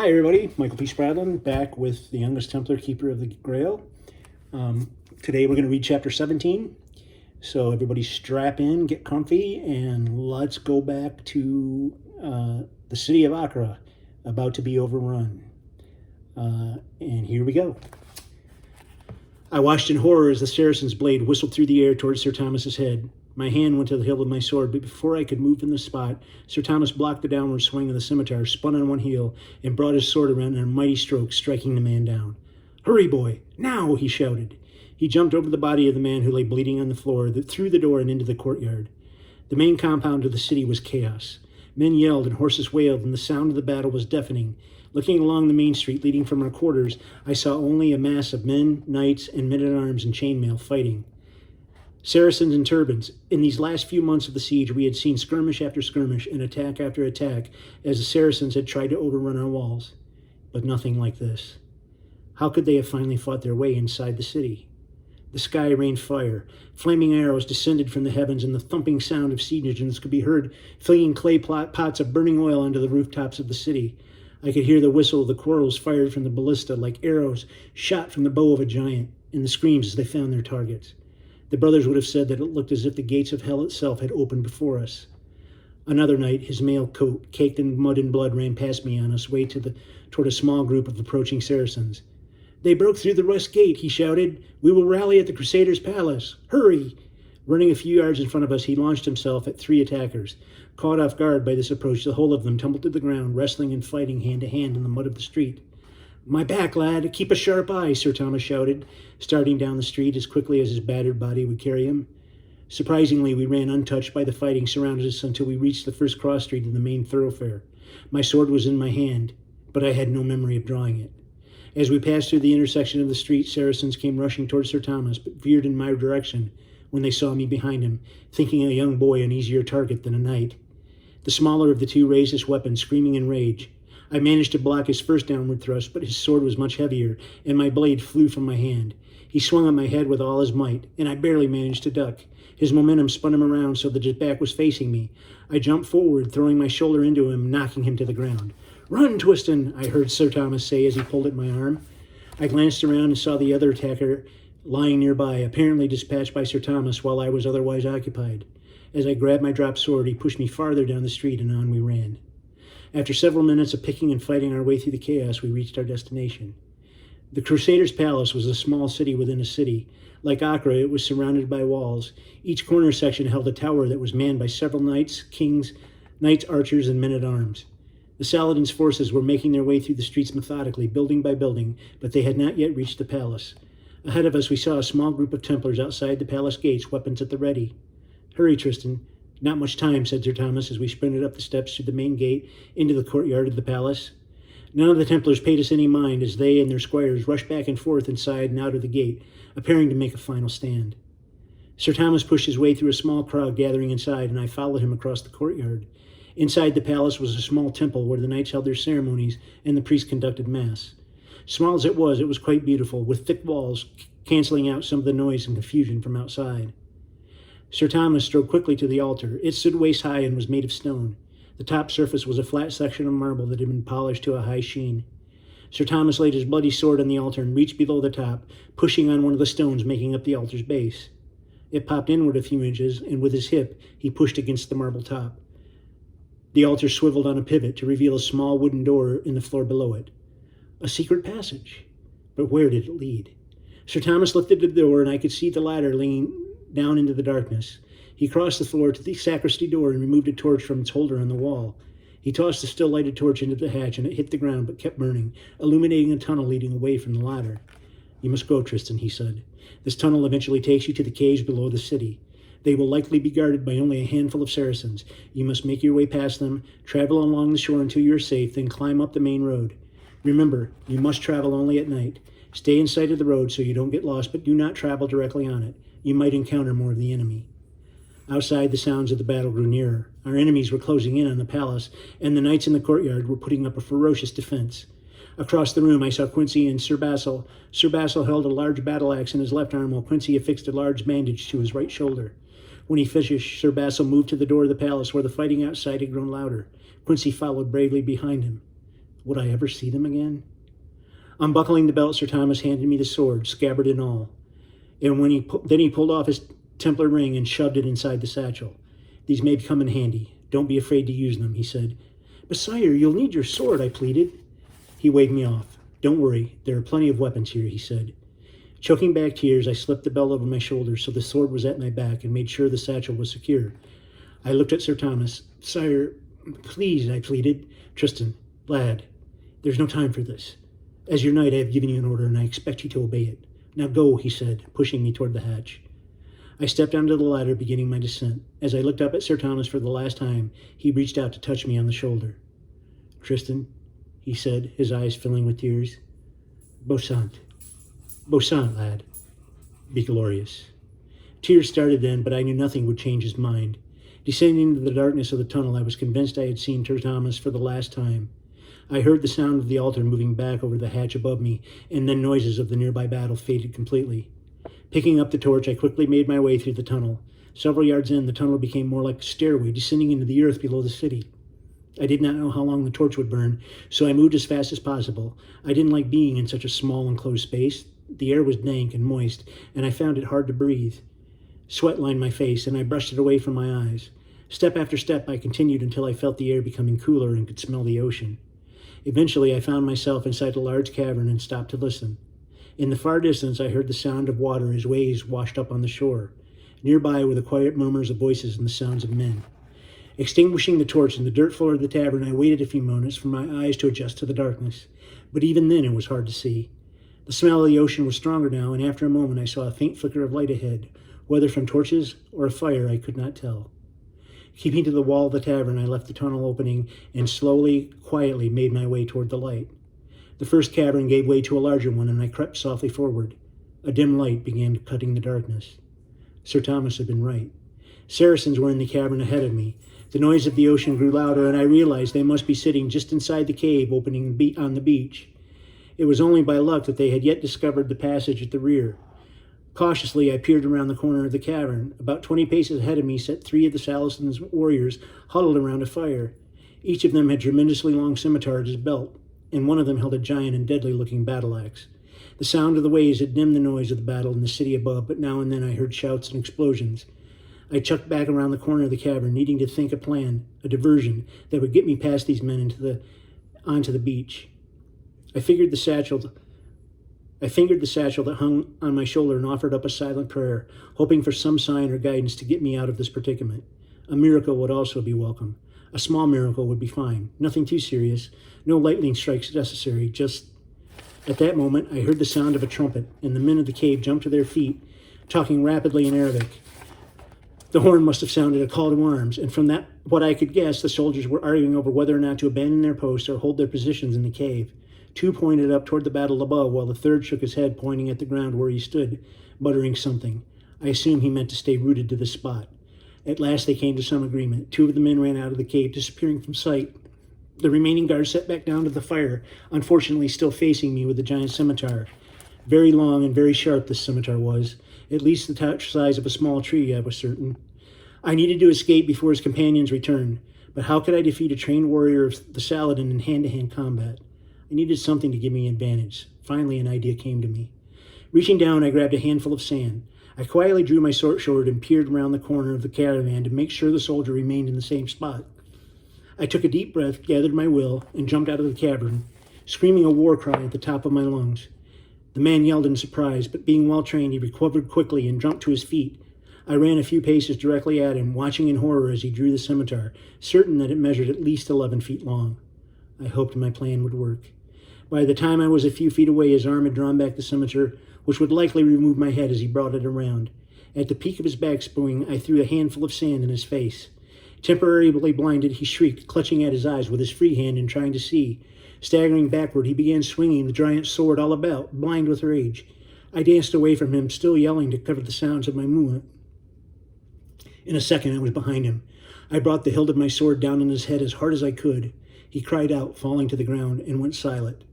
Hi everybody, Michael P. Spradlin, back with the Youngest Templar, Keeper of the Grail. Today we're going to read chapter 17. So everybody strap in, get comfy, and let's go back to the city of Accra, about to be overrun. And here we go. I watched in horror as the Saracen's blade whistled through the air towards Sir Thomas's head. My hand went to the hilt of my sword, but before I could move from the spot, Sir Thomas blocked the downward swing of the scimitar, spun on one heel, and brought his sword around in a mighty stroke, striking the man down. "Hurry, boy! Now!" he shouted. He jumped over the body of the man who lay bleeding on the floor, through the door and into the courtyard. The main compound of the city was chaos. Men yelled and horses wailed, and the sound of the battle was deafening. Looking along the main street leading from our quarters, I saw only a mass of men, knights, and men-at-arms in chainmail fighting. Saracens in turbans. In these last few months of the siege, we had seen skirmish after skirmish and attack after attack as the Saracens had tried to overrun our walls. But nothing like this. How could they have finally fought their way inside the city? The sky rained fire. Flaming arrows descended from the heavens, and the thumping sound of siege engines could be heard flinging clay pots of burning oil onto the rooftops of the city. I could hear the whistle of the quarrels fired from the ballista like arrows shot from the bow of a giant, and the screams as they found their targets. The brothers would have said that it looked as if the gates of hell itself had opened before us. Another knight, his mail coat caked in mud and blood, ran past me on his way toward a small group of approaching Saracens. "They broke through the west gate," he shouted. "We will rally at the Crusaders' palace. Hurry!" Running a few yards in front of us, he launched himself at 3 attackers. Caught off guard by this approach, the whole of them tumbled to the ground, wrestling and fighting hand to hand in the mud of the street. "My back, lad! Keep a sharp eye!" Sir Thomas shouted, starting down the street as quickly as his battered body would carry him. Surprisingly, we ran untouched by the fighting surrounding us until we reached the first cross street in the main thoroughfare. My sword was in my hand, but I had no memory of drawing it. As we passed through the intersection of the street, Saracens came rushing towards Sir Thomas, but veered in my direction when they saw me behind him, thinking a young boy an easier target than a knight. The smaller of the two raised his weapon, screaming in rage. I managed to block his first downward thrust, but his sword was much heavier, and my blade flew from my hand. He swung on my head with all his might, and I barely managed to duck. His momentum spun him around so that his back was facing me. I jumped forward, throwing my shoulder into him, knocking him to the ground. "Run, Twiston!" I heard Sir Thomas say as he pulled at my arm. I glanced around and saw the other attacker lying nearby, apparently dispatched by Sir Thomas while I was otherwise occupied. As I grabbed my dropped sword, he pushed me farther down the street, and on we ran. After several minutes of picking and fighting our way through the chaos, we reached our destination. The Crusaders' palace was a small city within a city. Like Accra, it was surrounded by walls. Each corner section held a tower that was manned by several knights, kings, knights, archers, and men-at-arms. The Saladin's forces were making their way through the streets methodically, building by building, but they had not yet reached the palace. Ahead of us, we saw a small group of Templars outside the palace gates, weapons at the ready. "Hurry, Tristan. Not much time," said Sir Thomas as we sprinted up the steps through the main gate into the courtyard of the palace. None of the Templars paid us any mind as they and their squires rushed back and forth inside and out of the gate, appearing to make a final stand. Sir Thomas pushed his way through a small crowd gathering inside, and I followed him across the courtyard. Inside the palace was a small temple where the knights held their ceremonies and the priests conducted mass. Small as it was quite beautiful, with thick walls canceling out some of the noise and confusion from outside. Sir Thomas strode quickly to the altar. It stood waist high and was made of stone. The top surface was a flat section of marble that had been polished to a high sheen. Sir Thomas laid his bloody sword on the altar and reached below the top, pushing on one of the stones making up the altar's base. It popped inward a few inches, and with his hip, he pushed against the marble top. The altar swiveled on a pivot to reveal a small wooden door in the floor below it. A secret passage. But where did it lead? Sir Thomas lifted the door, and I could see the ladder leaning down into the darkness. He crossed the floor to the sacristy door and removed a torch from its holder on the wall. He tossed the still-lighted torch into the hatch, and it hit the ground but kept burning, illuminating a tunnel leading away from the ladder. "You must go, Tristan," he said. "This tunnel eventually takes you to the caves below the city. They will likely be guarded by only a handful of Saracens. You must make your way past them, travel along the shore until you are safe, then climb up the main road. Remember, you must travel only at night. Stay in sight of the road so you don't get lost, but do not travel directly on it. You might encounter more of the enemy." Outside, the sounds of the battle grew nearer. Our enemies were closing in on the palace, and the knights in the courtyard were putting up a ferocious defense. Across the room, I saw Quincy and Sir Basil. Sir Basil held a large battle axe in his left arm, while Quincy affixed a large bandage to his right shoulder. When he finished, Sir Basil moved to the door of the palace, where the fighting outside had grown louder. Quincy followed bravely behind him. Would I ever see them again? Unbuckling the belt, Sir Thomas handed me the sword, scabbard and all. And then he pulled off his Templar ring and shoved it inside the satchel. These may come in handy. Don't be afraid to use them, he said. But sire, you'll need your sword, I pleaded. He waved me off. Don't worry, there are plenty of weapons here, he said. Choking back tears, I slipped the belt over my shoulder so the sword was at my back and made sure the satchel was secure. I looked at Sir Thomas. Sire, please, I pleaded. Tristan, lad, there's no time for this. As your knight, I have given you an order, and I expect you to obey it. Now go, he said, pushing me toward the hatch. I stepped onto the ladder, beginning my descent. As I looked up at Sir Thomas for the last time, he reached out to touch me on the shoulder. Tristan, he said, his eyes filling with tears. Beausant, lad. Be glorious. Tears started then, but I knew nothing would change his mind. Descending into the darkness of the tunnel, I was convinced I had seen Sir Thomas for the last time. I heard the sound of the altar moving back over the hatch above me, and then noises of the nearby battle faded completely. Picking up the torch, I quickly made my way through the tunnel. Several yards in, the tunnel became more like a stairway descending into the earth below the city. I did not know how long the torch would burn, so I moved as fast as possible. I didn't like being in such a small, enclosed space. The air was dank and moist, and I found it hard to breathe. Sweat lined my face, and I brushed it away from my eyes. Step after step, I continued until I felt the air becoming cooler and could smell the ocean. Eventually, I found myself inside a large cavern and stopped to listen. In the far distance, I heard the sound of water as waves washed up on the shore. Nearby were the quiet murmurs of voices and the sounds of men. Extinguishing the torch in the dirt floor of the tavern, I waited a few moments for my eyes to adjust to the darkness. But even then, it was hard to see. The smell of the ocean was stronger now, and after a moment, I saw a faint flicker of light ahead. Whether from torches or a fire, I could not tell. Keeping to the wall of the tavern, I left the tunnel opening and slowly, quietly made my way toward the light. The first cavern gave way to a larger one, and I crept softly forward. A dim light began cutting the darkness. Sir Thomas had been right. Saracens were in the cavern ahead of me. The noise of the ocean grew louder, and I realized they must be sitting just inside the cave opening on the beach. It was only by luck that they had yet discovered the passage at the rear. Cautiously, I peered around the corner of the cavern. About 20 paces ahead of me sat 3 of the Saracens' warriors huddled around a fire. Each of them had tremendously long scimitar at his belt, and one of them held a giant and deadly-looking battle axe. The sound of the waves had dimmed the noise of the battle in the city above, but now and then I heard shouts and explosions. I chucked back around the corner of the cavern, needing to think a plan, a diversion, that would get me past these men onto the beach. I fingered the satchel that hung on my shoulder and offered up a silent prayer, hoping for some sign or guidance to get me out of this predicament. A miracle would also be welcome. A small miracle would be fine. Nothing too serious. No lightning strikes necessary. Just at that moment, I heard the sound of a trumpet, and the men of the cave jumped to their feet, talking rapidly in Arabic. The horn must have sounded a call to arms, and from that, what I could guess, the soldiers were arguing over whether or not to abandon their posts or hold their positions in the cave. 2 pointed up toward the battle above, while the third shook his head, pointing at the ground where he stood, muttering something. I assume he meant to stay rooted to the spot. At last they came to some agreement. 2 of the men ran out of the cave, disappearing from sight. The remaining guards sat back down to the fire, unfortunately still facing me with the giant scimitar. Very long and very sharp this scimitar was, at least the size of a small tree, I was certain. I needed to escape before his companions returned, but how could I defeat a trained warrior of the Saladin in hand-to-hand combat? I needed something to give me advantage. Finally, an idea came to me. Reaching down, I grabbed a handful of sand. I quietly drew my sword and peered around the corner of the caravan to make sure the soldier remained in the same spot. I took a deep breath, gathered my will, and jumped out of the cavern, screaming a war cry at the top of my lungs. The man yelled in surprise, but being well-trained, he recovered quickly and jumped to his feet. I ran a few paces directly at him, watching in horror as he drew the scimitar, certain that it measured at least 11 feet long. I hoped my plan would work. By the time I was a few feet away, his arm had drawn back the scimitar, which would likely remove my head as he brought it around. At the peak of his backswing, I threw a handful of sand in his face. Temporarily blinded, he shrieked, clutching at his eyes with his free hand and trying to see. Staggering backward, he began swinging the giant sword all about, blind with rage. I danced away from him, still yelling to cover the sounds of my movement. In a second, I was behind him. I brought the hilt of my sword down on his head as hard as I could. He cried out, falling to the ground, and went silent.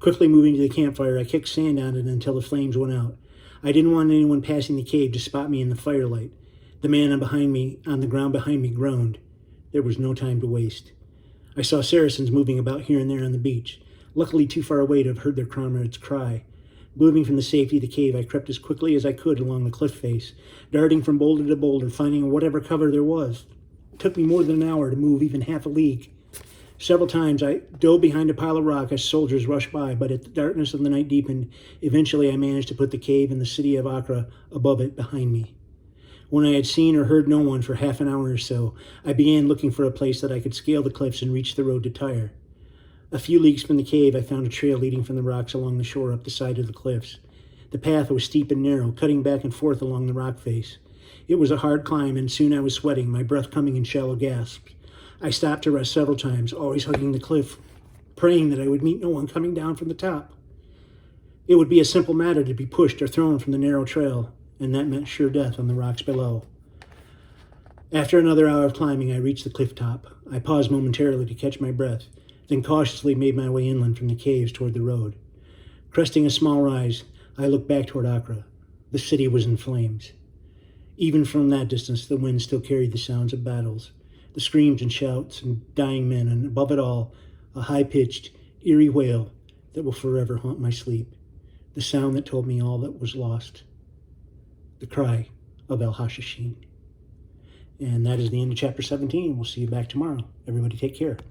Quickly moving to the campfire, I kicked sand on it until the flames went out. I didn't want anyone passing the cave to spot me in the firelight. The man on the ground behind me groaned. There was no time to waste. I saw Saracens moving about here and there on the beach, luckily too far away to have heard their comrades' cry. Moving from the safety of the cave, I crept as quickly as I could along the cliff face, darting from boulder to boulder, finding whatever cover there was. It took me more than an hour to move even half a league. Several times I dove behind a pile of rock as soldiers rushed by, but as the darkness of the night deepened, eventually I managed to put the cave and the city of Accra above it behind me. When I had seen or heard no one for half an hour or so, I began looking for a place that I could scale the cliffs and reach the road to Tyre. A few leagues from the cave, I found a trail leading from the rocks along the shore up the side of the cliffs. The path was steep and narrow, cutting back and forth along the rock face. It was a hard climb, and soon I was sweating, my breath coming in shallow gasps. I stopped to rest several times, always hugging the cliff, praying that I would meet no one coming down from the top. It would be a simple matter to be pushed or thrown from the narrow trail, and that meant sure death on the rocks below. After another hour of climbing, I reached the cliff top. I paused momentarily to catch my breath, then cautiously made my way inland from the caves toward the road. Cresting a small rise, I looked back toward Accra. The city was in flames. Even from that distance, the wind still carried the sounds of battles, the screams and shouts and dying men, and above it all, a high-pitched, eerie wail that will forever haunt my sleep, the sound that told me all that was lost, the cry of El Hashashin. And that is the end of chapter 17. We'll see you back tomorrow. Everybody take care.